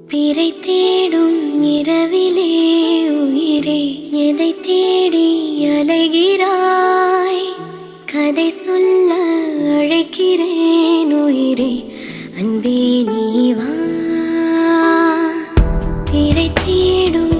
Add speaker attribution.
Speaker 1: பிறை தேடும் இரவிலே உயிரே எதை தேடி அலைகிறாய்? கதை சொல்ல அழைக்கிறேன் உயிரே, அன்பே நீ வா. பிறை தேடும்